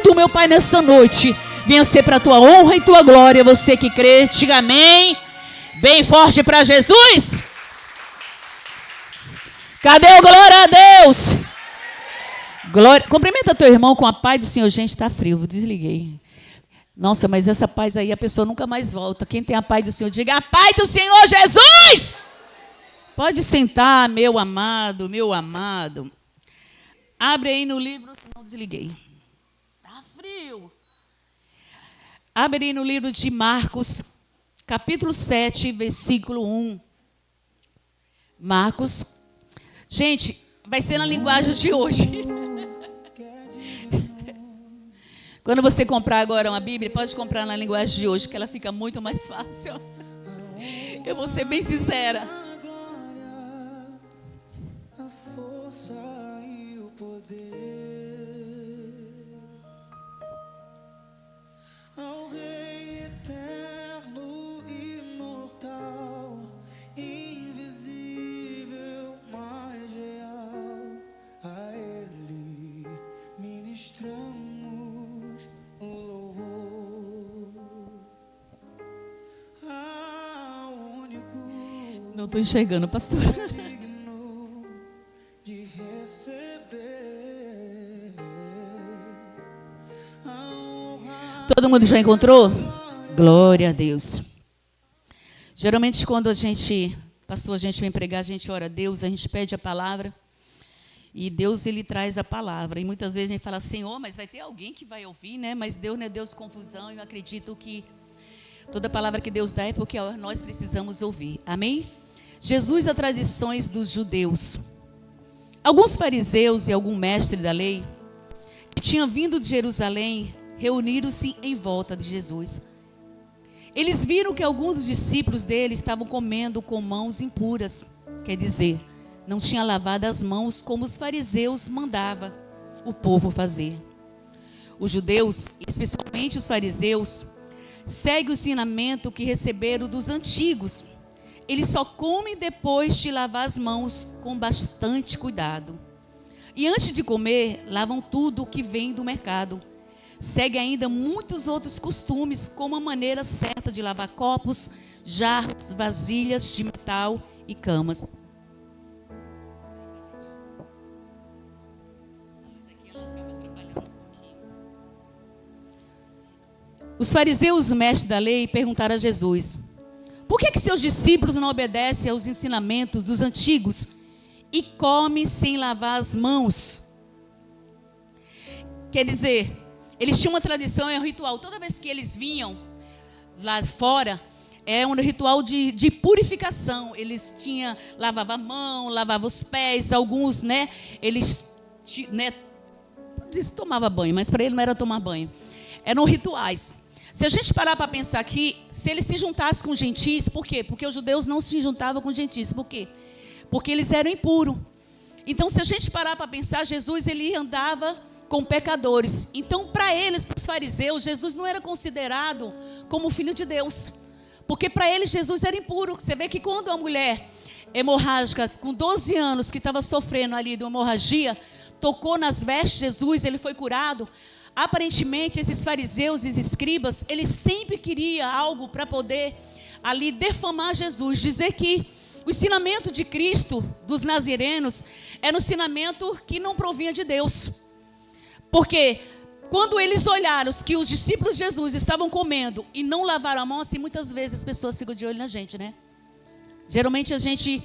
tudo, meu Pai, nessa noite venha ser para a tua honra e tua glória. Você que crê, diga amém. Bem forte para Jesus. Cadê o glória a Deus? Glória. Cumprimenta teu irmão com a paz do Senhor. Gente, está frio, desliguei. Nossa, mas essa paz aí, a pessoa nunca mais volta. Quem tem a paz do Senhor, diga a paz do Senhor Jesus. Pode sentar, meu amado, meu amado. Abre aí no livro, senão desliguei. Está frio. Abre aí no livro de Marcos, capítulo 7, versículo 1. Marcos. Gente, vai ser na linguagem de hoje. Quando você comprar agora uma Bíblia, pode comprar na linguagem de hoje, que ela fica muito mais fácil. Eu vou ser bem sincera. A força e o poder ao Rei eterno, imortal, invisível, mais real. A Ele ministramos o louvor ao único. Não estou enxergando, pastor. Digno de receber. Todo mundo já encontrou? Glória a Deus. Geralmente quando a gente vem pregar, a gente ora a Deus, a gente pede a palavra. E Deus, Ele traz a palavra. E muitas vezes a gente fala, Senhor, mas vai ter alguém que vai ouvir, né? Mas Deus não é Deus de confusão. Eu acredito que toda palavra que Deus dá é porque nós precisamos ouvir. Amém? Jesus, as tradições dos judeus. Alguns fariseus e algum mestre da lei, que tinham vindo de Jerusalém, reuniram-se em volta de Jesus. Eles viram que alguns dos discípulos dele estavam comendo com mãos impuras. Quer dizer, não tinha lavado as mãos como os fariseus mandavam o povo fazer. Os judeus, especialmente os fariseus, seguem o ensinamento que receberam dos antigos. Eles só comem depois de lavar as mãos com bastante cuidado. E antes de comer, lavam tudo o que vem do mercado. Segue ainda muitos outros costumes, como a maneira certa de lavar copos, jarros, vasilhas de metal e camas. Os fariseus, mestres da lei, perguntaram a Jesus: por que seus discípulos não obedecem aos ensinamentos dos antigos e comem sem lavar as mãos? Quer dizer, eles tinham uma tradição, é um ritual. Toda vez que eles vinham lá fora, é um ritual de purificação. Eles lavavam a mão, lavavam os pés. Alguns, eles tomavam banho, mas para ele não era tomar banho. Eram rituais. Se a gente parar para pensar aqui, se eles se juntassem com gentis, por quê? Porque os judeus não se juntavam com gentis. Por quê? Porque eles eram impuros. Então, se a gente parar para pensar, Jesus, ele andava com pecadores. Então, para eles, para os fariseus, Jesus não era considerado como filho de Deus. Porque para eles, Jesus era impuro. Você vê que quando uma mulher hemorrágica, com 12 anos, que estava sofrendo ali de uma hemorragia, tocou nas vestes de Jesus, ele foi curado. Aparentemente, esses fariseus e escribas, eles sempre queriam algo para poder ali defamar Jesus, dizer que o ensinamento de Cristo, dos nazirenos, era um ensinamento que não provinha de Deus. Porque quando eles olharam que os discípulos de Jesus estavam comendo e não lavaram a mão, assim, muitas vezes as pessoas ficam de olho na gente, né? Geralmente a gente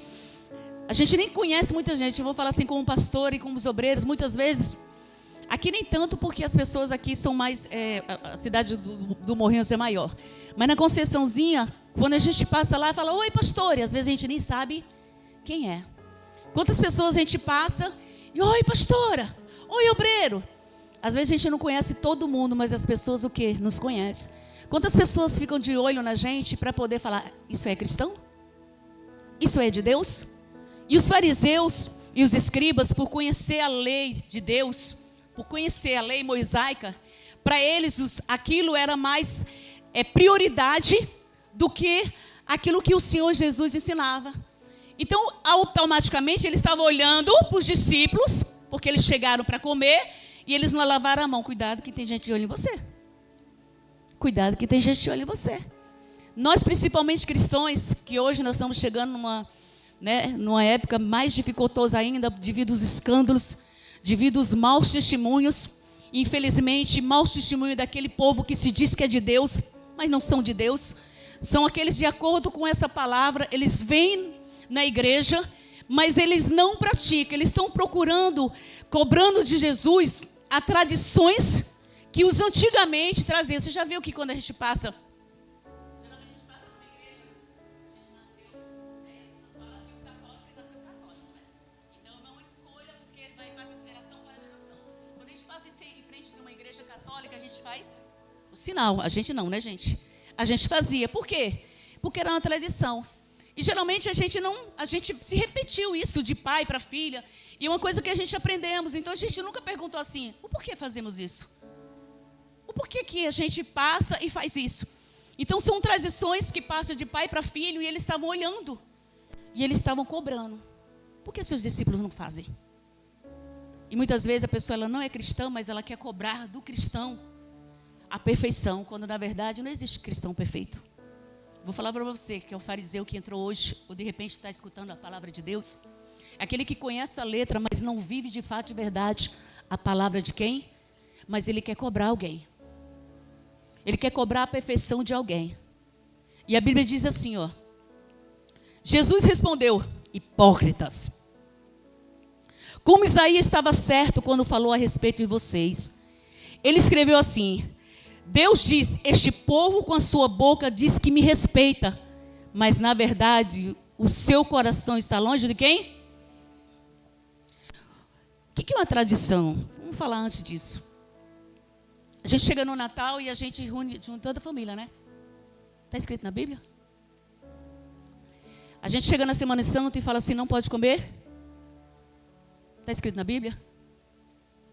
nem conhece muita gente. Eu vou falar assim como pastor e como os obreiros, muitas vezes. Aqui nem tanto, porque as pessoas aqui são mais... a cidade do Morrinhos é maior. Mas na Conceiçãozinha, quando a gente passa lá, fala, oi, pastor. E às vezes a gente nem sabe quem é. Quantas pessoas a gente passa e, oi, pastora. Oi, obreiro. Às vezes a gente não conhece todo mundo, mas as pessoas o quê? Nos conhecem. Quantas pessoas ficam de olho na gente para poder falar, isso é cristão? Isso é de Deus? E os fariseus e os escribas, por conhecer a lei de Deus, por conhecer a lei mosaica, para eles aquilo era mais prioridade do que aquilo que o Senhor Jesus ensinava. Então, automaticamente, ele estava olhando para os discípulos, porque eles chegaram para comer, e eles não lavaram a mão. Cuidado que tem gente de olho em você. Cuidado que tem gente de olho em você. Nós, principalmente cristãos, que hoje nós estamos chegando numa época mais dificultosa ainda, devido aos escândalos, devido aos maus testemunhos, infelizmente, maus testemunhos daquele povo que se diz que é de Deus, mas não são de Deus. São aqueles de acordo com essa palavra, eles vêm na igreja, mas eles não praticam, eles estão procurando, cobrando de Jesus as tradições que os antigamente traziam. Você já viu que quando a gente passa... Geralmente a gente passa numa igreja, a gente nasceu, as pessoas falam que o católico nasceu católico, né? Então não escolha, porque vai passar de geração para geração. Quando a gente passa em frente de uma igreja católica, a gente faz o sinal. A gente não, né, gente? A gente fazia. Por quê? Porque era uma tradição. E geralmente a gente se repetiu isso de pai para filha. E é uma coisa que a gente aprendemos. Então a gente nunca perguntou assim, o porquê fazemos isso? O porquê que a gente passa e faz isso? Então são tradições que passam de pai para filho e eles estavam olhando. E eles estavam cobrando. Por que seus discípulos não fazem? E muitas vezes a pessoa ela não é cristã, mas ela quer cobrar do cristão a perfeição, quando na verdade não existe cristão perfeito. Vou falar para você que é o fariseu que entrou hoje, ou de repente está escutando a palavra de Deus. É aquele que conhece a letra, mas não vive de fato de verdade a palavra de quem? Mas ele quer cobrar alguém. Ele quer cobrar a perfeição de alguém. E a Bíblia diz assim, ó. Jesus respondeu, hipócritas. Como Isaías estava certo quando falou a respeito de vocês. Ele escreveu assim, Deus diz, este povo com a sua boca diz que me respeita, mas na verdade o seu coração está longe de quem? O que é uma tradição? Vamos falar antes disso. A gente chega no Natal e a gente reúne toda a família, né? Está escrito na Bíblia? A gente chega na Semana Santa e fala assim, não pode comer? Está escrito na Bíblia?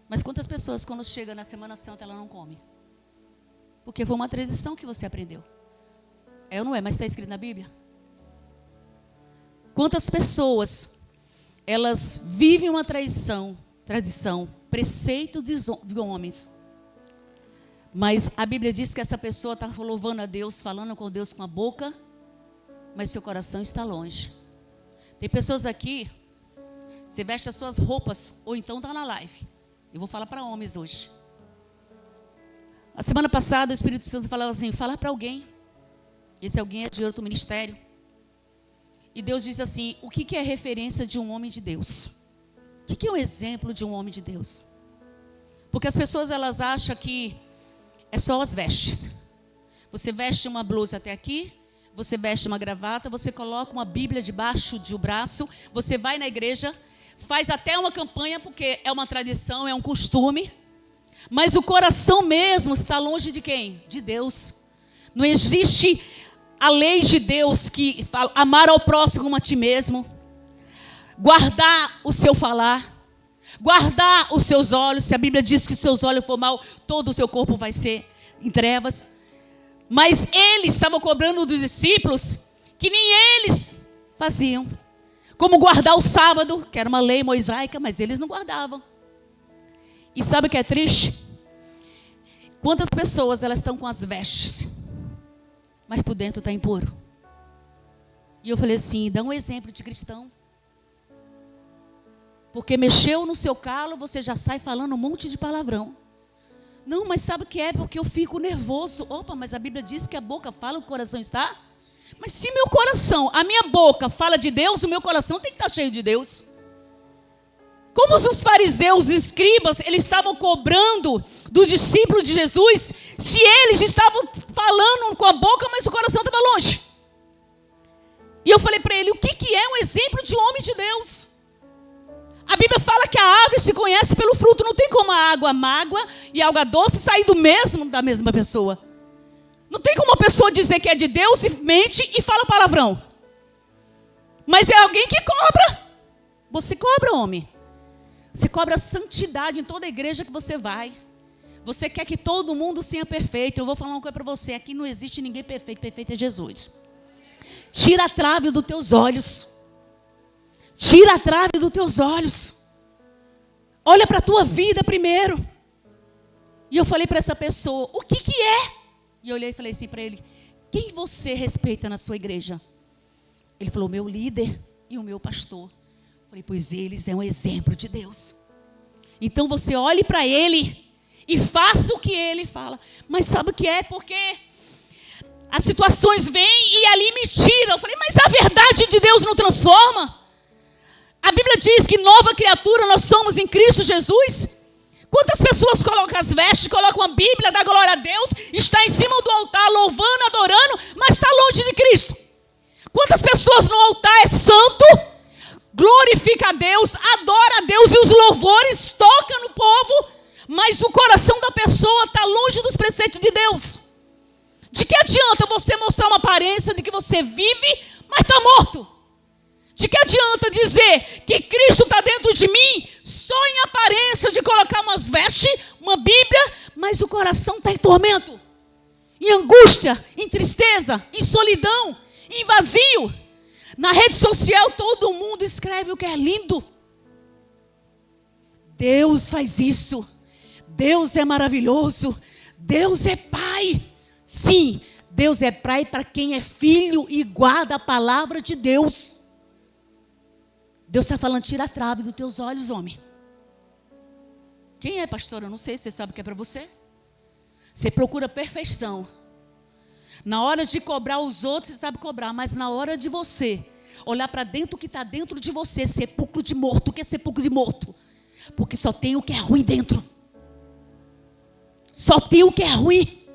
Mas quantas pessoas quando chega na Semana Santa ela não come? Porque foi uma tradição que você aprendeu. É ou não é? Mas está escrito na Bíblia? Quantas pessoas elas vivem uma tradição, preceito de homens. Mas a Bíblia diz que essa pessoa está louvando a Deus, falando com Deus com a boca, mas seu coração está longe. Tem pessoas aqui, você veste as suas roupas, ou então está na live. Eu vou falar para homens hoje. A semana passada o Espírito Santo falava assim, fala para alguém. Esse alguém é de outro ministério. E Deus diz assim, o que é referência de um homem de Deus? O que é um exemplo de um homem de Deus? Porque as pessoas elas acham que é só as vestes. Você veste uma blusa até aqui, você veste uma gravata, você coloca uma Bíblia debaixo do braço, você vai na igreja, faz até uma campanha, porque é uma tradição, é um costume, mas o coração mesmo está longe de quem? De Deus. Não existe a lei de Deus que fala amar ao próximo como a ti mesmo, guardar o seu falar, guardar os seus olhos. Se a Bíblia diz que se seus olhos for mal, todo o seu corpo vai ser em trevas. Mas eles estavam cobrando dos discípulos que nem eles faziam. Como guardar o sábado, que era uma lei mosaica, mas eles não guardavam. E sabe o que é triste? Quantas pessoas elas estão com as vestes, mas por dentro está impuro. E eu falei assim, dá um exemplo de cristão. Porque mexeu no seu calo, você já sai falando um monte de palavrão. Não, mas sabe o que é? Porque eu fico nervoso. Opa, mas a Bíblia diz que a boca fala, o coração está. Mas se meu coração, a minha boca fala de Deus, o meu coração tem que estar cheio de Deus. Como os fariseus, os escribas, eles estavam cobrando dos discípulos de Jesus, se eles estavam falando com a boca, mas o coração estava longe. E eu falei para ele, o que é um exemplo de homem de Deus? A Bíblia fala que a árvore se conhece pelo fruto. Não tem como a água mágoa e a água doce sair da mesma pessoa. Não tem como uma pessoa dizer que é de Deus e mente e fala palavrão. Mas é alguém que cobra. Você cobra, homem. Você cobra santidade em toda a igreja que você vai. Você quer que todo mundo seja perfeito. Eu vou falar uma coisa para você. Aqui não existe ninguém perfeito. Perfeito é Jesus. Tira a trave dos teus olhos. Tira a trave dos teus olhos. Olha para a tua vida primeiro. E eu falei para essa pessoa, o que é? E eu olhei e falei assim para ele, quem você respeita na sua igreja? Ele falou, meu líder e o meu pastor. Eu falei, pois eles é um exemplo de Deus. Então você olhe para ele e faça o que ele fala. Mas sabe o que é? Porque as situações vêm e ali me tiram. Eu falei, mas a verdade de Deus não transforma? A Bíblia diz que nova criatura nós somos em Cristo Jesus. Quantas pessoas colocam as vestes, colocam a Bíblia, dá glória a Deus, está em cima do altar louvando, adorando, mas está longe de Cristo. Quantas pessoas no altar é santo, glorifica a Deus, adora a Deus e os louvores tocam no povo, mas o coração da pessoa está longe dos preceitos de Deus. De que adianta você mostrar uma aparência de que você vive, mas está morto? De que adianta dizer que Cristo está dentro de mim, só em aparência de colocar umas vestes, uma Bíblia, mas o coração está em tormento, em angústia, em tristeza, em solidão, em vazio. Na rede social todo mundo escreve o que é lindo. Deus faz isso. Deus é maravilhoso. Deus é Pai. Sim, Deus é Pai para quem é filho e guarda a palavra de Deus. Deus está falando, tira a trave dos teus olhos, homem. Quem é, pastor? Eu não sei, você sabe o que é para você? Você procura perfeição. Na hora de cobrar os outros, você sabe cobrar, mas na hora de você olhar para dentro o que está dentro de você, sepulcro de morto. O que é sepulcro de morto? Porque só tem o que é ruim dentro. Só tem o que é ruim.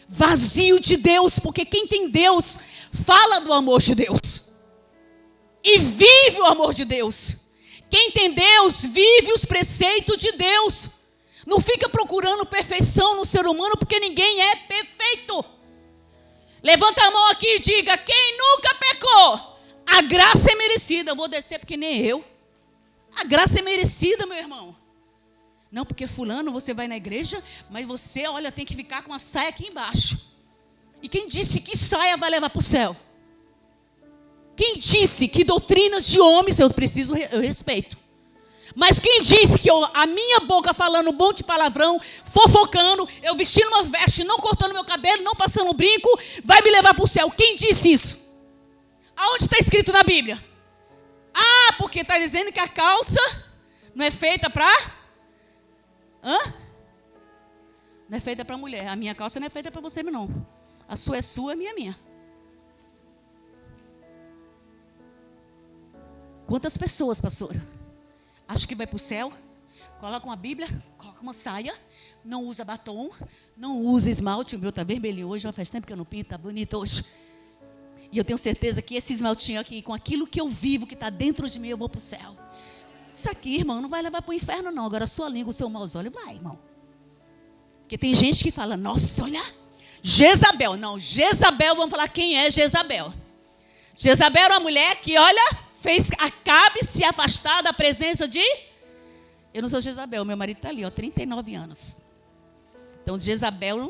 Vazio de Deus, porque quem tem Deus, fala do amor de Deus. E vive o amor de Deus. Quem tem Deus, vive os preceitos de Deus. Não fica procurando perfeição no ser humano, porque ninguém é perfeito. Levanta a mão aqui e diga, quem nunca pecou? A graça é merecida. Eu vou descer porque nem eu. A graça é merecida, meu irmão. Não porque fulano, você vai na igreja, mas você, olha, tem que ficar com a saia aqui embaixo. E quem disse que saia vai levar para o céu? Quem disse que doutrinas de homens eu respeito? Mas quem disse que a minha boca falando um monte de palavrão, fofocando, eu vestindo umas vestes, não cortando meu cabelo, não passando um brinco, vai me levar para o céu? Quem disse isso? Aonde está escrito na Bíblia? Ah, porque está dizendo que a calça não é feita para... Não é feita para mulher. A minha calça não é feita para você, não. A sua é sua, a minha é minha. Quantas pessoas, pastora, acha que vai para o céu, coloca uma Bíblia, coloca uma saia, não usa batom, não usa esmalte, o meu está vermelhinho hoje, já faz tempo que eu não pinto, está bonito hoje. E eu tenho certeza que esse esmaltinho aqui, com aquilo que eu vivo, que está dentro de mim, eu vou para o céu. Isso aqui, irmão, não vai levar para o inferno, não. Agora a sua língua, o seu maus olhos, vai, irmão. Porque tem gente que fala, nossa, olha, Jezabel. Não, Jezabel, vamos falar quem é Jezabel. Jezabel era uma mulher que, olha, fez Acabe se afastar da presença de... Eu não sou Jezabel, meu marido está ali, ó, 39 anos. Então, Jezabel,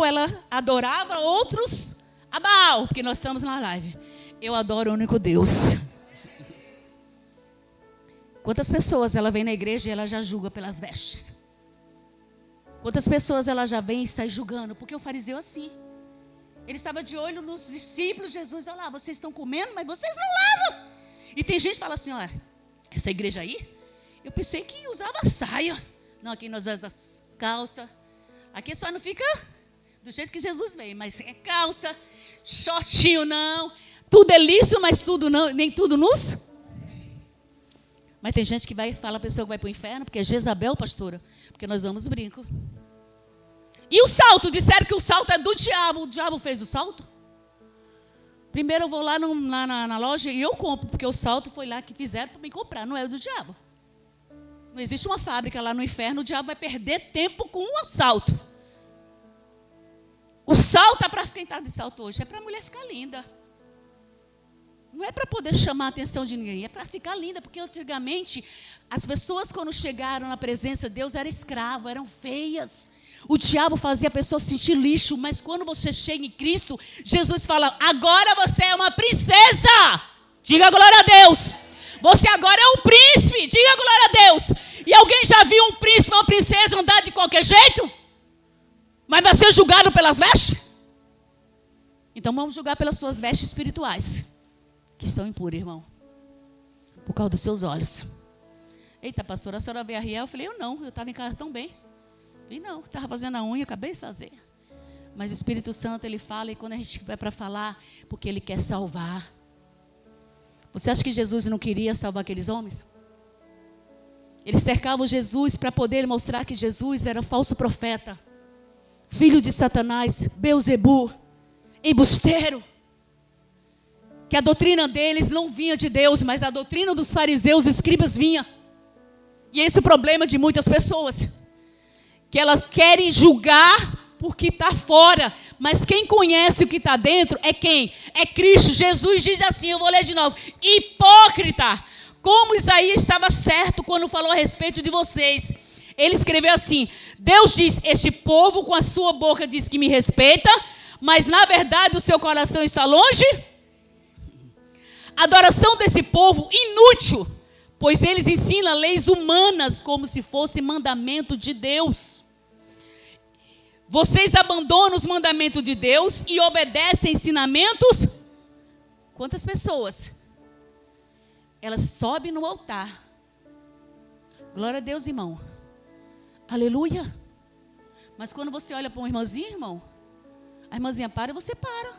ela adorava outros a Baal, porque nós estamos na live. Eu adoro o único Deus. Quantas pessoas ela vem na igreja e ela já julga pelas vestes? Quantas pessoas ela já vem e sai julgando? Porque o fariseu é assim. Ele estava de olho nos discípulos de Jesus. Olha lá, vocês estão comendo, mas vocês não lavam. E tem gente que fala assim, olha, essa igreja aí, eu pensei que usava saia. Não, aqui nós usamos calça. Aqui só não fica do jeito que Jesus veio, mas é calça, shortinho não. Tudo é liso, mas tudo não, nem tudo nos. Mas tem gente que vai e fala a pessoa que vai para o inferno, porque é Jezabel, pastora, porque nós damos brinco. E o salto? Disseram que o salto é do diabo. O diabo fez o salto? Primeiro eu vou lá na loja e eu compro, porque o salto foi lá que fizeram para me comprar, não é do diabo. Não existe uma fábrica lá no inferno, o diabo vai perder tempo com um salto. O salto é para quem está de salto hoje, é para a mulher ficar linda. Não é para poder chamar a atenção de ninguém, é para ficar linda, porque antigamente as pessoas quando chegaram na presença de Deus eram escravas, eram feias. O diabo fazia a pessoa sentir lixo, mas quando você chega em Cristo, Jesus fala, agora você é uma princesa. Diga glória a Deus. Você agora é um príncipe. Diga glória a Deus. E alguém já viu um príncipe ou uma princesa andar de qualquer jeito? Mas vai ser julgado pelas vestes? Então vamos julgar pelas suas vestes espirituais, que estão impuras, irmão. Por causa dos seus olhos. Eita, pastora, a senhora veio a Riel? Eu falei, eu estava em casa tão bem. E não, estava fazendo a unha, acabei de fazer. Mas o Espírito Santo, ele fala, e quando a gente vai para falar, porque ele quer salvar. Você acha que Jesus não queria salvar aqueles homens? Eles cercavam Jesus para poder mostrar que Jesus era falso profeta, filho de Satanás, Beelzebu, embusteiro. Que a doutrina deles não vinha de Deus, mas a doutrina dos fariseus e escribas vinha. E esse é o problema de muitas pessoas, que elas querem julgar porque está fora, mas quem conhece o que está dentro é quem? É Cristo. Jesus diz assim, eu vou ler de novo, hipócrita, como Isaías estava certo quando falou a respeito de vocês. Ele escreveu assim, Deus diz, este povo com a sua boca diz que me respeita, mas na verdade o seu coração está longe. A adoração desse povo inútil, pois eles ensinam leis humanas como se fosse mandamento de Deus. Vocês abandonam os mandamentos de Deus e obedecem ensinamentos. Quantas pessoas? Elas sobem no altar. Glória a Deus, irmão. Aleluia. Mas quando você olha para uma irmãzinha, irmão, a irmãzinha para e você para.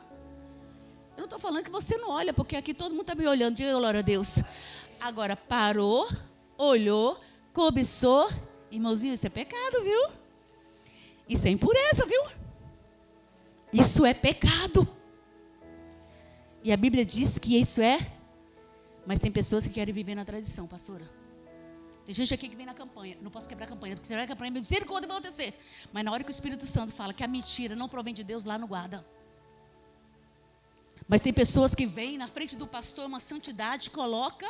Eu não estou falando que você não olha, porque aqui todo mundo está me olhando. Diga glória a Deus. Agora parou, olhou, cobiçou. Irmãozinho, isso é pecado, viu? Isso é impureza, viu? Isso é pecado. E a Bíblia diz que isso é. Mas tem pessoas que querem viver na tradição, pastora. Tem gente aqui que vem na campanha. Não posso quebrar a campanha, porque se quebrar a campanha, misericórdia vai acontecer. Mas na hora que o Espírito Santo fala que a mentira não provém de Deus, lá não guarda. Mas tem pessoas que vêm na frente do pastor, uma santidade, coloca.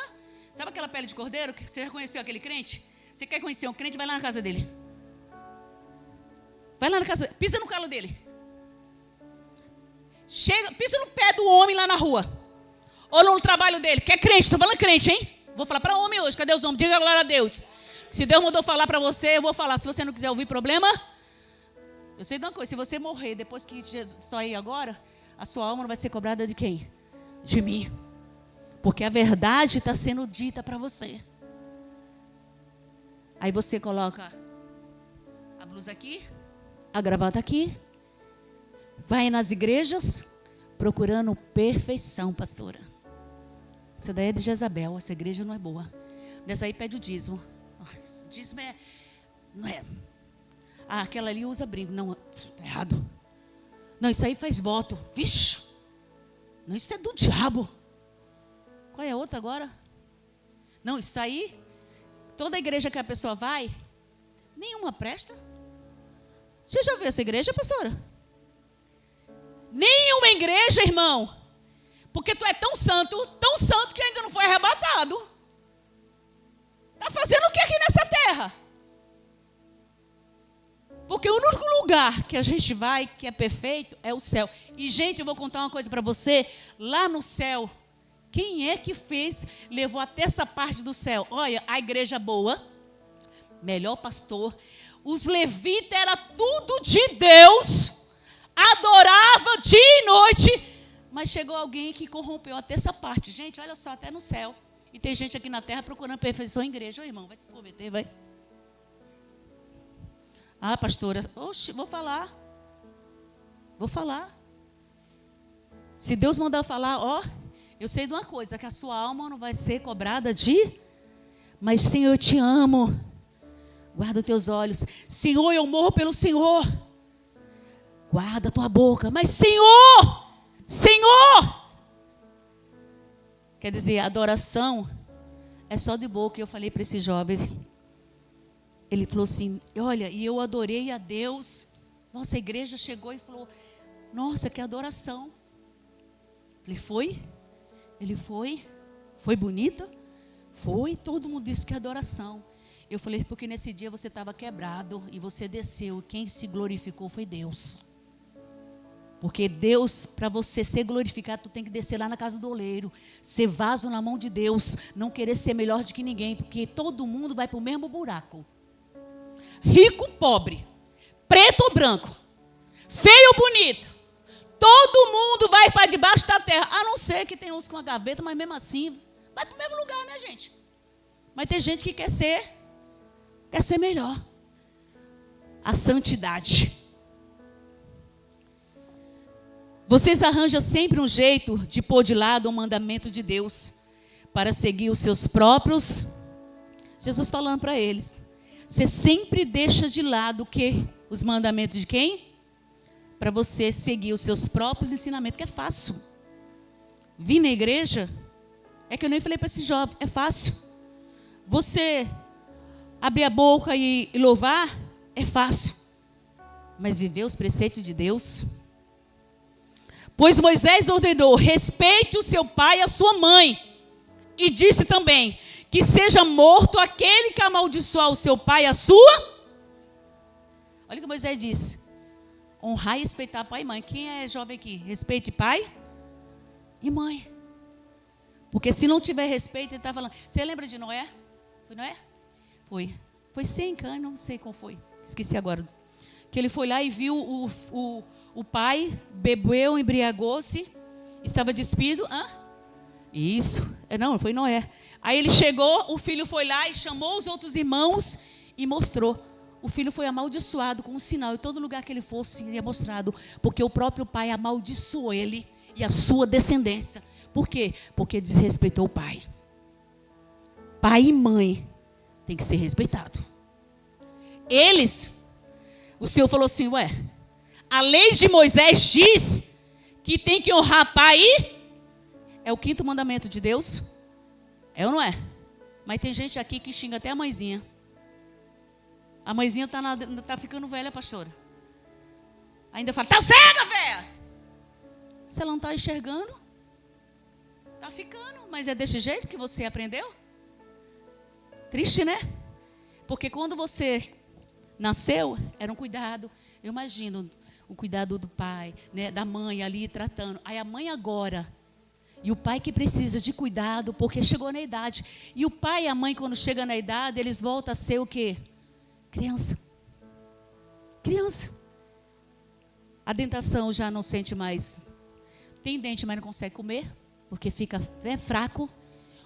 Sabe aquela pele de cordeiro? Você já conheceu aquele crente? Você quer conhecer um crente, vai lá na casa dele. Vai lá na casa, pisa no calo dele. Chega, pisa no pé do homem lá na rua. Ou no trabalho dele. Que é crente, estou falando crente, hein? Vou falar para homem hoje, cadê os homens? Diga glória a Deus. Se Deus mandou falar para você, eu vou falar. Se você não quiser ouvir, problema. Eu sei de uma coisa, se você morrer depois que Jesus sair agora, a sua alma não vai ser cobrada de quem? De mim. Porque a verdade está sendo dita para você. Aí você coloca a blusa aqui, a gravata aqui, vai nas igrejas procurando perfeição, pastora. Essa daí é de Jezabel, essa igreja não é boa. Dessa aí pede o dízimo. O dízimo não é. Ah, aquela ali usa brinco. Não, está errado. Não, isso aí faz voto. Vixe, não, isso é do diabo. Qual é a outra agora? Não, isso aí, toda igreja que a pessoa vai, nenhuma presta. Você já viu essa igreja, pastora? Nenhuma igreja, irmão. Porque tu é tão santo que ainda não foi arrebatado. Está fazendo o que aqui nessa terra? Porque o único lugar que a gente vai, que é perfeito, é o céu. E, gente, eu vou contar uma coisa para você. Lá no céu, quem é que fez, levou até essa parte do céu? Olha, a igreja boa, melhor pastor. Os levitas era tudo de Deus. Adorava dia e noite. Mas chegou alguém que corrompeu até essa parte. Gente, olha só, até no céu. E tem gente aqui na terra procurando perfeição em igreja. Ô, irmão, vai se converter, vai. Ah, pastora, oxe, vou falar. Vou falar. Se Deus mandar falar, ó, eu sei de uma coisa, que a sua alma não vai ser cobrada de... Mas, Senhor, eu te amo. Guarda os teus olhos. Senhor, eu morro pelo Senhor. Guarda a tua boca. Mas, Senhor... Senhor! Quer dizer, a adoração é só de boca. Eu falei para esse jovem, ele falou assim, olha, e eu adorei a Deus. Nossa, a igreja chegou e falou, nossa, que adoração. Ele foi? Ele foi? Foi bonita? Foi, todo mundo disse que é adoração. Eu falei, porque nesse dia você estava quebrado e você desceu. Quem se glorificou foi Deus. Porque Deus, para você ser glorificado, tu tem que descer lá na casa do oleiro, ser vaso na mão de Deus, não querer ser melhor do que ninguém, porque todo mundo vai para o mesmo buraco. Rico, pobre, preto ou branco, feio ou bonito, todo mundo vai para debaixo da terra, a não ser que tem uns com a gaveta, mas mesmo assim, vai para o mesmo lugar, né, gente? Mas tem gente que quer ser melhor. A santidade. Vocês arranjam sempre um jeito de pôr de lado o mandamento de Deus para seguir os seus próprios. Jesus falando para eles. Você sempre deixa de lado o quê? Os mandamentos de quem? Para você seguir os seus próprios ensinamentos, que é fácil. Vir na igreja, é que eu nem falei para esse jovem, é fácil. Você abrir a boca e louvar, é fácil. Mas viver os preceitos de Deus... Pois Moisés ordenou, respeite o seu pai e a sua mãe. E disse também, que seja morto aquele que amaldiçoar o seu pai e a sua. Olha o que Moisés disse. Honrar e respeitar pai e mãe. Quem é jovem aqui? Respeite pai e mãe. Porque se não tiver respeito, ele está falando. Você lembra de Noé? Foi Noé? Foi. Foi 100 anos, não sei qual foi. Esqueci agora. Que ele foi lá e viu o pai, bebeu, embriagou-se, estava despido. Isso. Não, foi Noé. Aí ele chegou, o filho foi lá e chamou os outros irmãos e mostrou. O filho foi amaldiçoado com um sinal. Em todo lugar que ele fosse, ele é mostrado. Porque o próprio pai amaldiçoou ele e a sua descendência. Por quê? Porque desrespeitou o pai. Pai e mãe tem que ser respeitado. Eles, o Senhor falou assim, a lei de Moisés diz que tem que honrar pai e... É o 5º mandamento de Deus? É ou não é? Mas tem gente aqui que xinga até a mãezinha. A mãezinha tá ficando velha, pastora. Ainda fala, tá cega, velha! Se ela não está enxergando, está ficando. Mas é desse jeito que você aprendeu? Triste, né? Porque quando você nasceu, era um cuidado. Eu imagino o cuidado do pai, né, da mãe ali tratando. Aí a mãe agora, e o pai que precisa de cuidado, porque chegou na idade. E o pai e a mãe, quando chegam na idade, eles voltam a ser o quê? Criança. Criança. A dentação já não sente mais. Tem dente, mas não consegue comer, porque fica fraco.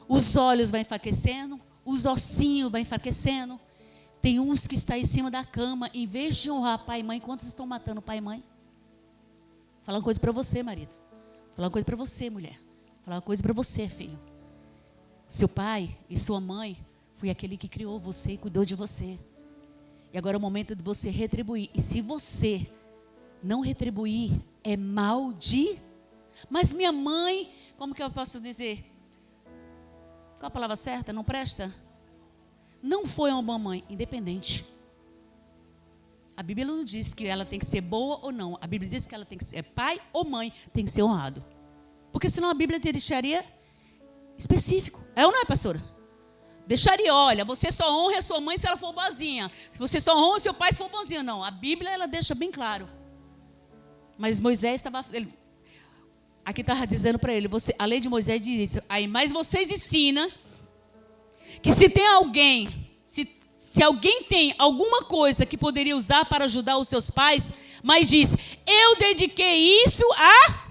Os olhos vão enfraquecendo, os ossinhos vão enfraquecendo. Tem uns que estão em cima da cama, em vez de honrar pai e mãe, quantos estão matando pai e mãe? Vou falar uma coisa para você, marido. Vou falar uma coisa para você, mulher. Vou falar uma coisa para você, filho. Seu pai e sua mãe foi aquele que criou você e cuidou de você. E agora é o momento de você retribuir. E se você não retribuir, é maldição. Mas minha mãe, como que eu posso dizer? Qual a palavra certa? Não presta? Não foi uma boa mãe, independente. A Bíblia não diz que ela tem que ser boa ou não. A Bíblia diz que ela tem que ser pai ou mãe, tem que ser honrado. Porque senão a Bíblia deixaria específico. É ou não é, pastora? Deixaria, olha, você só honra a sua mãe se ela for boazinha. Se você só honra o seu pai se for bonzinho. Não, a Bíblia ela deixa bem claro. Mas Moisés estava... Aqui estava dizendo para ele, a lei de Moisés diz isso. Aí, mas vocês ensinam que se tem alguém, se alguém tem alguma coisa que poderia usar para ajudar os seus pais, mas diz, eu dediquei isso a...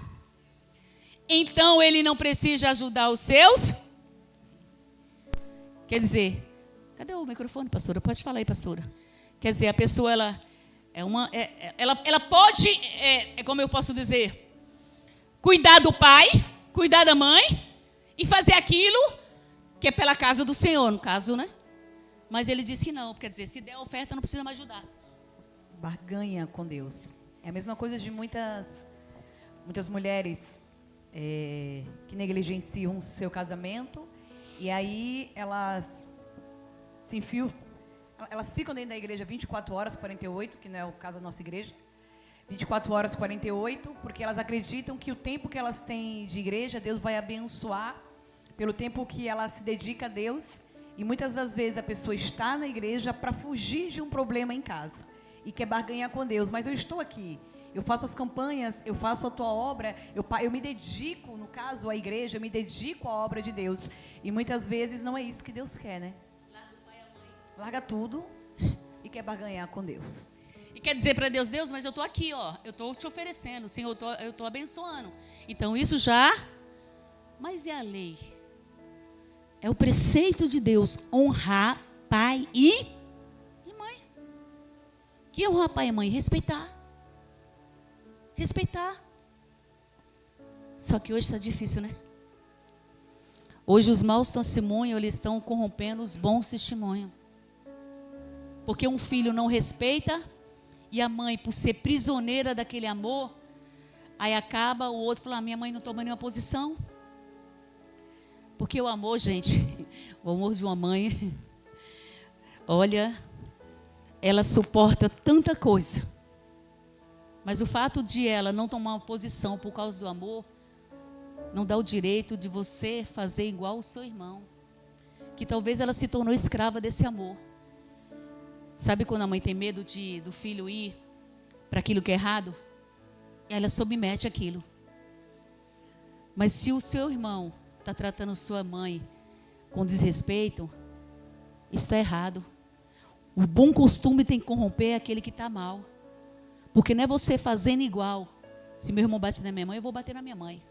Então ele não precisa ajudar os seus... Quer dizer, cadê o microfone, pastora? Pode falar aí, pastora. Quer dizer, a pessoa, ela pode, como eu posso dizer... Cuidar do pai, cuidar da mãe e fazer aquilo que é pela casa do Senhor, no caso, né? Mas ele disse que não, quer dizer, se der oferta não precisa mais ajudar. Barganha com Deus. É a mesma coisa de muitas mulheres que negligenciam o seu casamento e aí elas se enfiam, elas ficam dentro da igreja 24 horas, 48, que não é o caso da nossa igreja. 24 horas, 48, porque elas acreditam que o tempo que elas têm de igreja, Deus vai abençoar pelo tempo que ela se dedica a Deus. E muitas das vezes a pessoa está na igreja para fugir de um problema em casa e quer barganhar com Deus. Mas eu estou aqui, eu faço as campanhas, eu faço a tua obra, eu me dedico, no caso, à igreja, eu me dedico à obra de Deus. E muitas vezes não é isso que Deus quer, né? Larga o pai e a mãe. Larga tudo e quer barganhar com Deus. E quer dizer para Deus, Deus, mas eu estou aqui, ó, eu estou te oferecendo, Senhor, eu estou abençoando. Então isso já, mas e a lei? É o preceito de Deus, honrar pai e mãe. Que honrar pai e mãe? Respeitar. Respeitar. Só que hoje está difícil, né? Hoje os maus testemunhos, eles estão corrompendo os bons testemunhos. Porque um filho não respeita e a mãe, por ser prisioneira daquele amor, aí acaba o outro falando, minha mãe não toma nenhuma posição. Porque o amor, gente, o amor de uma mãe, olha, ela suporta tanta coisa. Mas o fato de ela não tomar uma posição por causa do amor, não dá o direito de você fazer igual o seu irmão. Que talvez ela se tornou escrava desse amor. Sabe quando a mãe tem medo do filho ir para aquilo que é errado? Ela submete aquilo. Mas se o seu irmão está tratando sua mãe com desrespeito, isso está errado. O bom costume tem que corromper aquele que está mal. Porque não é você fazendo igual. Se meu irmão bate na minha mãe, eu vou bater na minha mãe.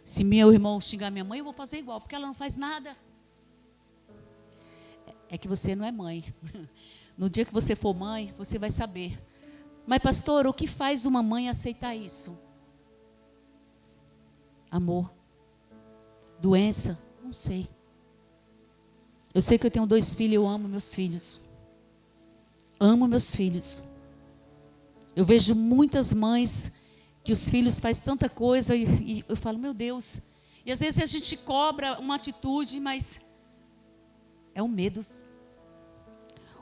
Se meu irmão xingar minha mãe, eu vou fazer igual, porque ela não faz nada. É que você não é mãe. No dia que você for mãe, você vai saber. Mas pastor, o que faz uma mãe aceitar isso? Amor. Doença? Não sei. Eu sei que eu tenho 2 filhos, eu amo meus filhos. Amo meus filhos. Eu vejo muitas mães que os filhos fazem tanta coisa e eu falo, meu Deus. E às vezes a gente cobra uma atitude, mas é o medo.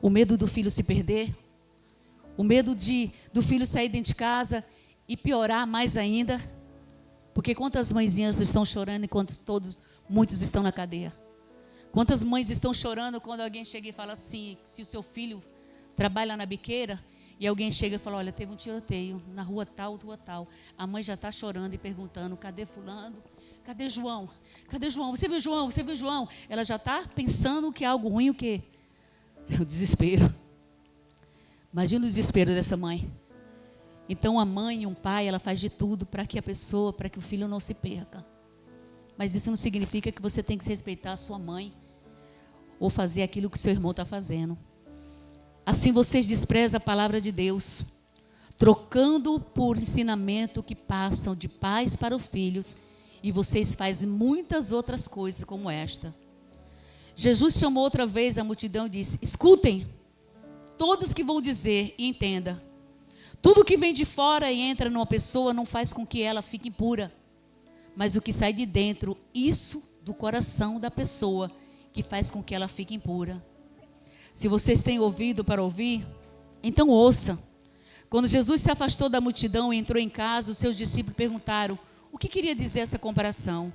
O medo do filho se perder. O medo do filho sair dentro de casa e piorar mais ainda. Porque quantas mãezinhas estão chorando enquanto muitos estão na cadeia? Quantas mães estão chorando quando alguém chega e fala assim, se o seu filho trabalha na biqueira e alguém chega e fala, olha, teve um tiroteio na rua tal. A mãe já está chorando e perguntando, cadê fulano? Cadê João? Cadê João? Você viu João? Você viu João? Ela já está pensando que é algo ruim, o quê? O desespero. Imagina o desespero dessa mãe. Então a mãe e um pai, ela faz de tudo para que o filho não se perca. Mas isso não significa que você tem que respeitar a sua mãe ou fazer aquilo que o seu irmão está fazendo. Assim vocês desprezam a palavra de Deus, trocando por ensinamento que passam de pais para os filhos, e vocês fazem muitas outras coisas como esta. Jesus chamou outra vez a multidão e disse, escutem, todos que vão dizer e entenda. Tudo que vem de fora e entra numa pessoa não faz com que ela fique impura. Mas o que sai de dentro, isso do coração da pessoa, que faz com que ela fique impura. Se vocês têm ouvido para ouvir, então ouça. Quando Jesus se afastou da multidão e entrou em casa, os seus discípulos perguntaram, o que queria dizer essa comparação?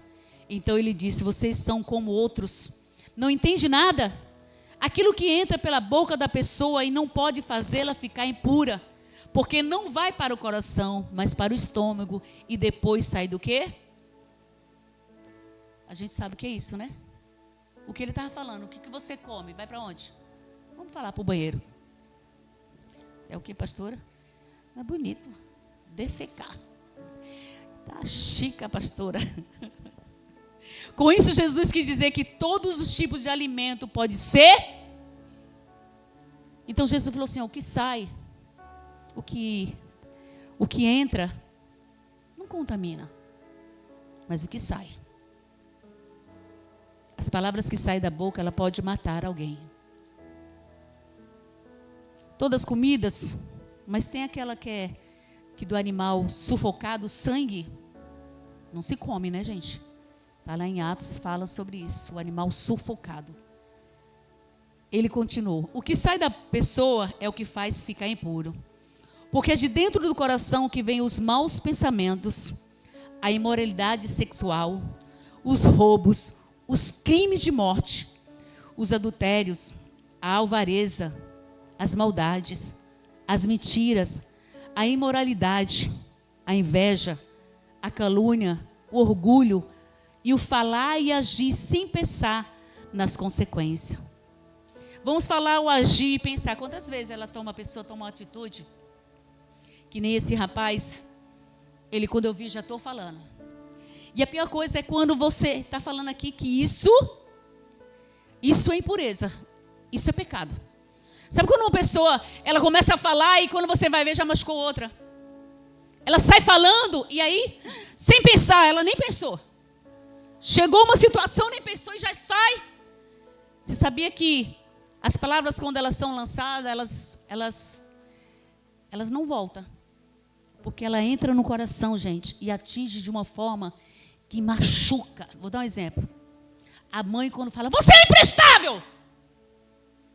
Então ele disse, vocês são como outros. Não entende nada? Aquilo que entra pela boca da pessoa e não pode fazê-la ficar impura. Porque não vai para o coração, mas para o estômago. E depois sai do quê? A gente sabe o que é isso, né? O que ele estava falando, o que você come? Vai para onde? Vamos falar para o banheiro. É o que, pastora? É bonito. Defecar. Tá chique, pastora. Com isso, Jesus quis dizer que todos os tipos de alimento pode ser. Então, Jesus falou assim, ó, o que sai, o que entra, não contamina. Mas o que sai. As palavras que saem da boca, ela pode matar alguém. Todas as comidas, mas tem aquela que do animal sufocado, sangue, não se come, né, gente? Está lá em Atos, fala sobre isso, o animal sufocado. Ele continuou, o que sai da pessoa é o que faz ficar impuro. Porque é de dentro do coração que vêm os maus pensamentos, a imoralidade sexual, os roubos, os crimes de morte, os adultérios, a alvareza, as maldades, as mentiras, a imoralidade, a inveja, a calúnia, o orgulho e o falar e agir sem pensar nas consequências. Vamos falar o agir e pensar. Quantas vezes a pessoa toma uma atitude que nem esse rapaz, ele quando eu vi já estou falando. E a pior coisa é quando você está falando aqui que isso é impureza, isso é pecado. Sabe quando uma pessoa, ela começa a falar e quando você vai ver já machucou outra? Ela sai falando e aí, sem pensar, ela nem pensou. Chegou uma situação, nem pensou e já sai. Você sabia que as palavras quando elas são lançadas, elas não voltam. Porque ela entra no coração, gente, e atinge de uma forma que machuca. Vou dar um exemplo. A mãe quando fala, você é imprestável.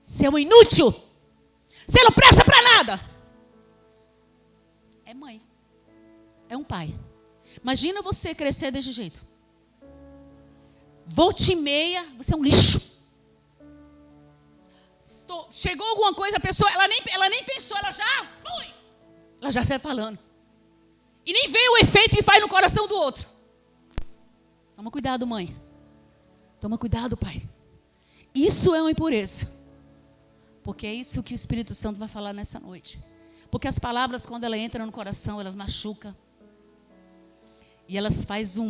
Você é um inútil. Você não presta para nada. É mãe. É um pai. Imagina você crescer desse jeito. Volta e meia, você é um lixo. Chegou alguma coisa, a pessoa, ela nem pensou, ela já foi. Ela já está falando. E nem veio o efeito que faz no coração do outro. Toma cuidado, mãe. Toma cuidado, pai. Isso é uma impureza. Porque é isso que o Espírito Santo vai falar nessa noite. Porque as palavras, quando ela entra no coração, elas machucam. E elas fazem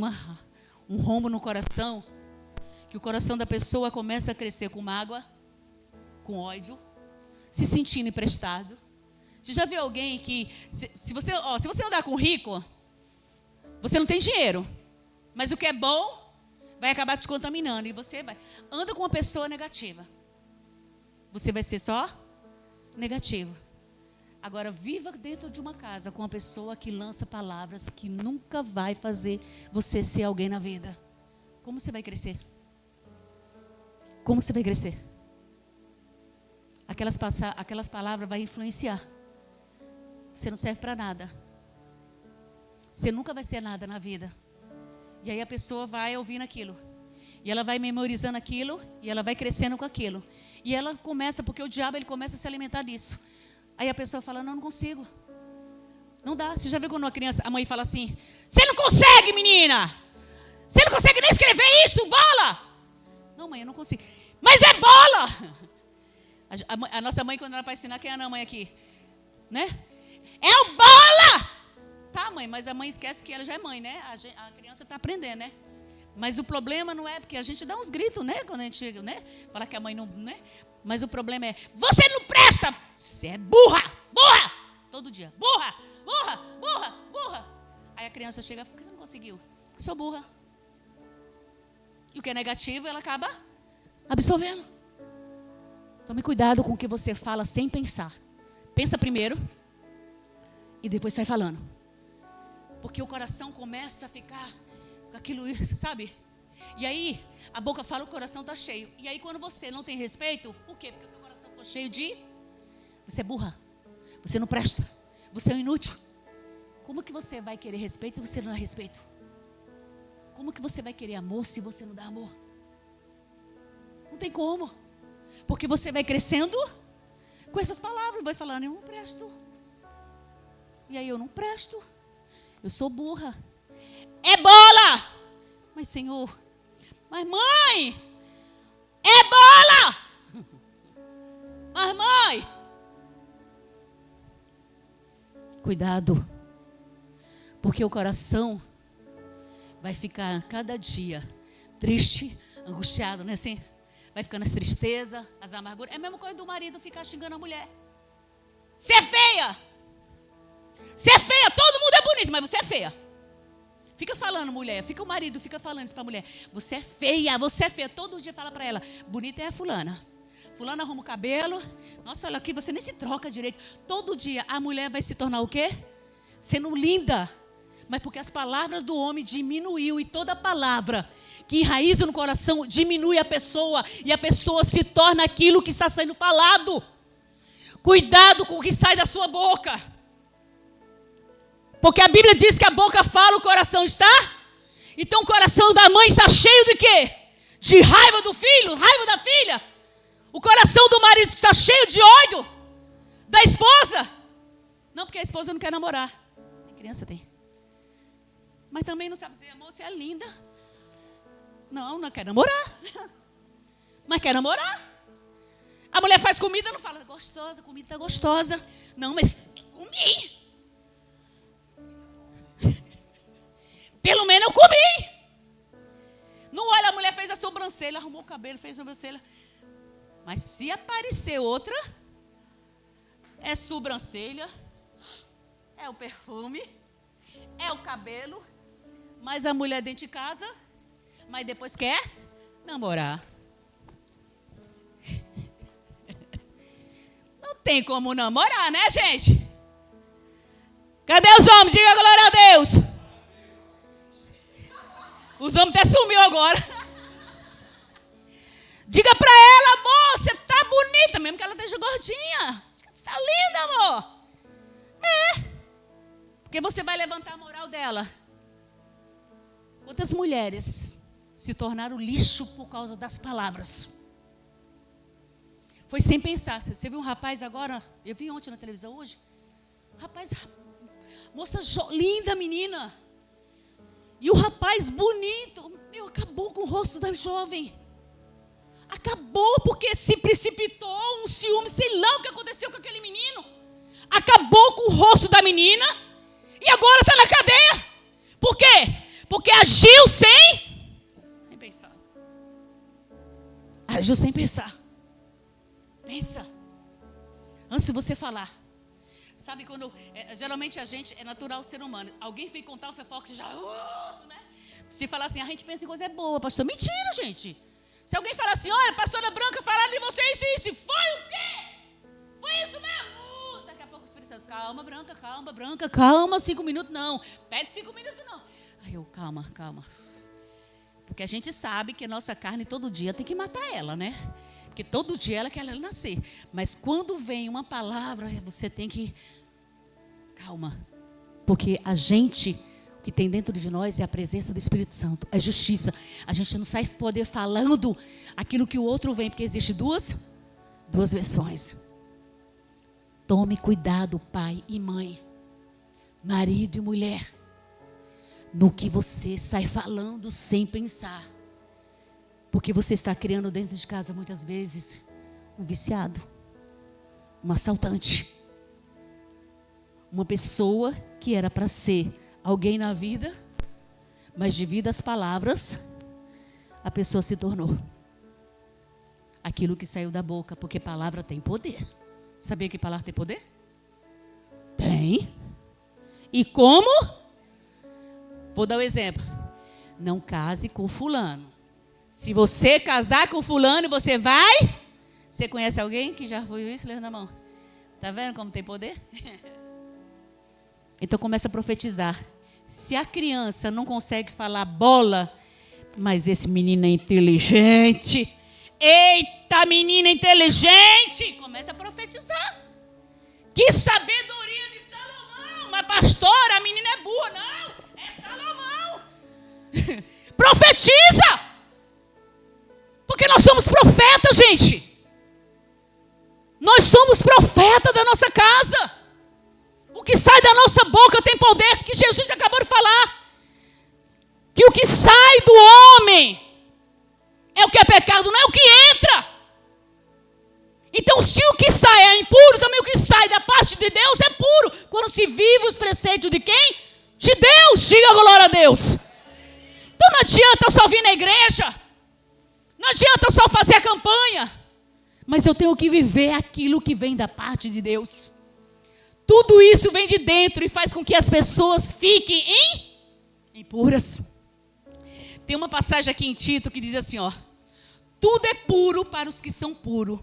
um rombo no coração. Que o coração da pessoa começa a crescer com mágoa, com ódio, se sentindo emprestado. Você já viu alguém que, se você andar com rico, você não tem dinheiro. Mas o que é bom vai acabar te contaminando. E você anda com uma pessoa negativa. Você vai ser só negativo. Agora, viva dentro de uma casa com uma pessoa que lança palavras que nunca vai fazer você ser alguém na vida. Como você vai crescer? Como você vai crescer? Aquelas palavras vão influenciar. Você não serve para nada. Você nunca vai ser nada na vida. E aí a pessoa vai ouvindo aquilo. E ela vai memorizando aquilo. E ela vai crescendo com aquilo. E ela começa, porque o diabo ele começa a se alimentar disso. Aí a pessoa fala, não consigo. Não dá. Você já viu quando uma criança, a mãe fala assim, você não consegue, menina. Você não consegue nem escrever isso, bola. Não, mãe, eu não consigo. Mas é bola. A nossa mãe, quando ela vai ensinar, quem é a mãe aqui? Né? É o bola! Tá, mãe, mas a mãe esquece que ela já é mãe, né? A criança está aprendendo, né? Mas o problema não é porque a gente dá uns gritos, né? Quando a gente, né? Fala que a mãe não, né? Mas o problema é, você não presta! Você é burra! Burra! Todo dia. Burra! Burra! Burra! Burra! Aí a criança chega, por que você não conseguiu? Porque eu sou burra. E o que é negativo, ela acaba absorvendo. Tome cuidado com o que você fala sem pensar. Pensa primeiro e depois sai falando. Porque o coração começa a ficar com aquilo, sabe? E aí, a boca fala, o coração está cheio. E aí, quando você não tem respeito, por quê? Porque o teu coração ficou cheio de... Você é burra. Você não presta. Você é um inútil. Como que você vai querer respeito se você não dá respeito? Como que você vai querer amor se você não dá amor? Não tem como. Porque você vai crescendo com essas palavras. Vai falando, eu não presto. E aí eu não presto. Eu sou burra. É bola! Mas Senhor, mas mãe, é bola! Mas mãe, cuidado. Porque o coração vai ficar cada dia triste, angustiado, né assim? Vai ficando as tristezas, as amarguras. É a mesma coisa do marido ficar xingando a mulher. Você é feia! Você é feia, todo mundo é bonito, mas você é feia. Fica falando, mulher, o marido fica falando isso pra mulher. Você é feia, você é feia. Todo dia fala pra ela, bonita é a fulana. Fulana arruma o cabelo. Nossa, olha aqui, você nem se troca direito. Todo dia a mulher vai se tornar o quê? Sendo linda. Mas porque as palavras do homem diminuiu. E toda palavra que enraiza no coração diminui a pessoa. E a pessoa se torna aquilo que está sendo falado. Cuidado com o que sai da sua boca. Porque a Bíblia diz que a boca fala, o coração está. Então o coração da mãe está cheio de quê? De raiva do filho, raiva da filha. O coração do marido está cheio de ódio da esposa. Não, porque a esposa não quer namorar. Tem criança, tem. Mas também não sabe dizer, amor, você é linda. Não quer namorar. Mas quer namorar. A mulher faz comida, não fala, gostosa, a comida está gostosa. Não, mas eu comi. Pelo menos eu comi. Não olha, a mulher fez a sobrancelha, arrumou o cabelo, fez a sobrancelha. Mas se aparecer outra, é sobrancelha, é o perfume, é o cabelo, mas a mulher dentro de casa, mas depois quer namorar. Não tem como namorar, né, gente? Cadê os homens? Diga glória a Deus. Os homens até sumiu agora. Diga pra ela, amor, você tá bonita, mesmo que ela esteja gordinha. Você tá linda, amor. É. Porque você vai levantar a moral dela. Quantas mulheres se tornaram lixo por causa das palavras? Foi sem pensar. Você viu um rapaz agora, eu vi ontem na televisão hoje. Rapaz, moça linda, menina. E o rapaz bonito, acabou com o rosto da jovem. Acabou porque se precipitou, um ciúme, sei lá o que aconteceu com aquele menino. Acabou com o rosto da menina e agora está na cadeia. Por quê? Porque agiu sem pensar. Agiu sem pensar. Pensa. Antes de você falar. Sabe quando, geralmente a gente, é natural o ser humano. Alguém fica contar o fofoca, você já, né? Se falar assim, a gente pensa em coisa boa, pastor. Mentira, gente. Se alguém falar assim, olha, pastora Branca falaram de você isso, foi o quê? Foi isso mesmo. Daqui a pouco o Espírito Santo, calma, Branca, calma, 5 minutos não. Pede 5 minutos não. Aí eu, calma. Porque a gente sabe que a nossa carne todo dia tem que matar ela, né? Porque todo dia ela quer nascer. Mas quando vem uma palavra, você tem que... Calma. Porque a gente... O que tem dentro de nós é a presença do Espírito Santo. É justiça. A gente não sai poder falando aquilo que o outro vem. Porque existe duas versões. Tome cuidado, pai e mãe. Marido e mulher. No que você sai falando sem pensar. Porque você está criando dentro de casa, muitas vezes, um viciado, um assaltante. Uma pessoa que era para ser alguém na vida, mas devido às palavras, a pessoa se tornou aquilo que saiu da boca, porque palavra tem poder. Sabia que palavra tem poder? Tem. E como? Vou dar um exemplo. Não case com fulano. Se você casar com fulano, você vai... Você conhece alguém que já viu isso? Levanta a mão. Está vendo como tem poder? Então começa a profetizar. Se a criança não consegue falar bola, mas esse menino é inteligente. Eita, menina inteligente! Começa a profetizar. Que sabedoria de Salomão! Mas pastora, a menina é burra. Não, é Salomão. Profetiza! Porque nós somos profetas, gente. Nós somos profetas da nossa casa. O que sai da nossa boca tem poder, que Jesus acabou de falar. Que o que sai do homem é o que é pecado, não é o que entra. Então, se o que sai é impuro, também o que sai da parte de Deus é puro. Quando se vive os preceitos de quem? De Deus. Diga a glória a Deus. Então não adianta eu só vir na igreja. Não adianta eu só fazer a campanha. Mas eu tenho que viver aquilo que vem da parte de Deus. Tudo isso vem de dentro e faz com que as pessoas fiquem impuras. Tem uma passagem aqui em Tito que diz assim, ó. Tudo é puro para os que são puros,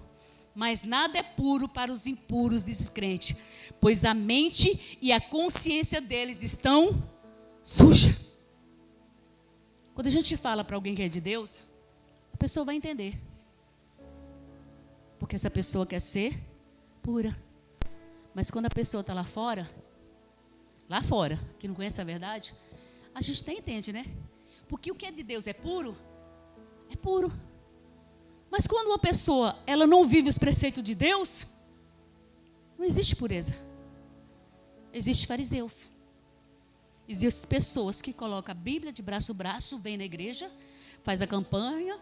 mas nada é puro para os impuros, diz crente. Pois a mente e a consciência deles estão sujas. Quando a gente fala para alguém que é de Deus, a pessoa vai entender. Porque essa pessoa quer ser pura. Mas quando a pessoa está lá fora, que não conhece a verdade, a gente até entende, né? Porque o que é de Deus é puro. Mas quando uma pessoa, ela não vive os preceitos de Deus, não existe pureza. Existe fariseus. Existem pessoas que colocam a Bíblia de braço a braço, vem na igreja, faz a campanha,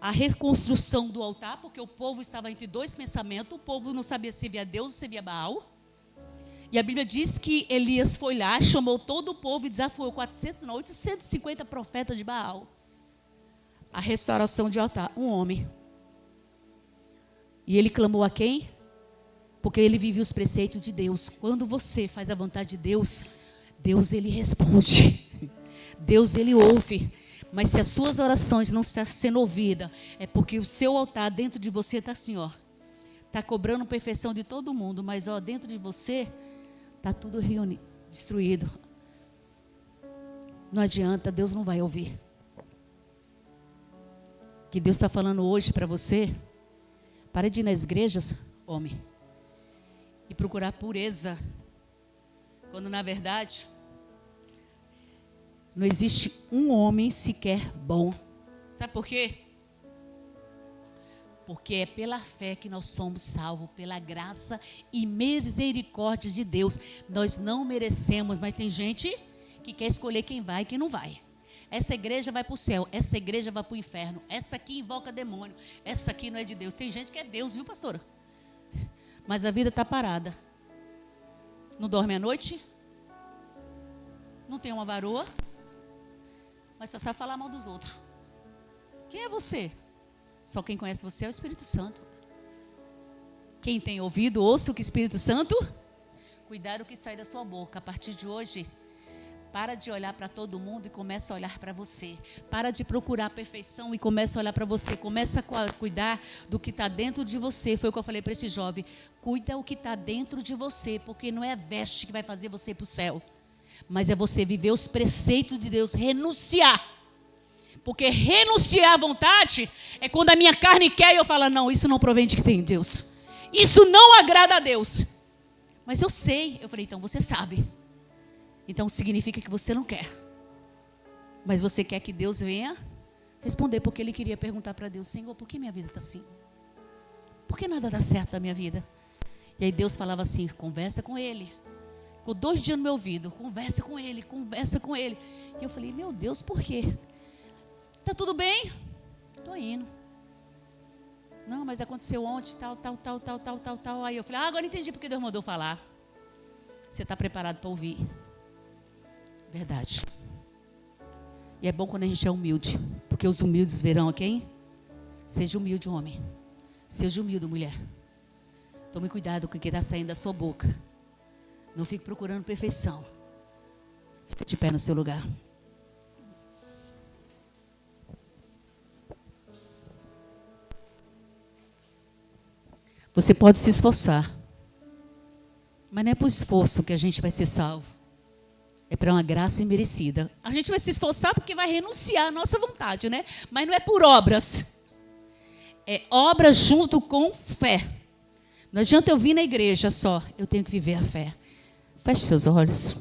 a reconstrução do altar, porque o povo estava entre dois pensamentos, o povo não sabia se via Deus ou se via Baal. E a Bíblia diz que Elias foi lá, chamou todo o povo e desafiou 400, não, 850 profetas de Baal. A restauração de altar, um homem. E ele clamou a quem? Porque ele vivia os preceitos de Deus. Quando você faz a vontade de Deus, Deus ele responde. Deus ele ouve. Mas se as suas orações não estão sendo ouvidas, é porque o seu altar dentro de você está assim, ó. Está cobrando perfeição de todo mundo, mas ó, dentro de você está tudo destruído. Não adianta, Deus não vai ouvir. O que Deus está falando hoje para você, pare de ir nas igrejas, homem, e procurar pureza, quando na verdade não existe um homem sequer bom. Sabe por quê? Porque é pela fé que nós somos salvos, pela graça e misericórdia de Deus. Nós não merecemos, mas tem gente que quer escolher quem vai e quem não vai. Essa igreja vai para o céu, essa igreja vai para o inferno, essa aqui invoca demônio, essa aqui não é de Deus. Tem gente que é Deus, viu, pastora? Mas a vida está parada. Não dorme à noite, não tem uma varoa, mas só sabe falar mal dos outros. Quem é você? Só quem conhece você é o Espírito Santo. Quem tem ouvido, ouça o que o Espírito Santo. Cuidado o que sai da sua boca. A partir de hoje, para de olhar para todo mundo e começa a olhar para você. Para de procurar a perfeição e começa a olhar para você. Começa a cuidar do que está dentro de você. Foi o que eu falei para esse jovem. Cuida o que está dentro de você, porque não é a veste que vai fazer você ir para o céu. Mas é você viver os preceitos de Deus, renunciar. Porque renunciar à vontade é quando a minha carne quer e eu falo, não, isso não provém de que tem Deus. Isso não agrada a Deus. Mas eu sei. Eu falei, então você sabe. Então significa que você não quer. Mas você quer que Deus venha responder, porque ele queria perguntar para Deus, Senhor, por que minha vida está assim? Por que nada dá certo na minha vida? E aí Deus falava assim, conversa com ele. Ficou 2 dias no meu ouvido, conversa com ele, conversa com ele. E eu falei, meu Deus, por quê? Tá tudo bem? Estou indo. Não, mas aconteceu ontem, tal. Aí eu falei, agora entendi porque Deus mandou falar. Você está preparado para ouvir? Verdade. E é bom quando a gente é humilde, porque os humildes verão a quem? Seja humilde, homem. Seja humilde, mulher. Tome cuidado com o que está saindo da sua boca. Não fique procurando perfeição. Fica de pé no seu lugar. Você pode se esforçar, mas não é por esforço que a gente vai ser salvo. É para uma graça imerecida. A gente vai se esforçar porque vai renunciar à nossa vontade, né? Mas não é por obras. É obra junto com fé. Não adianta eu vir na igreja só. Eu tenho que viver a fé. Feche seus olhos.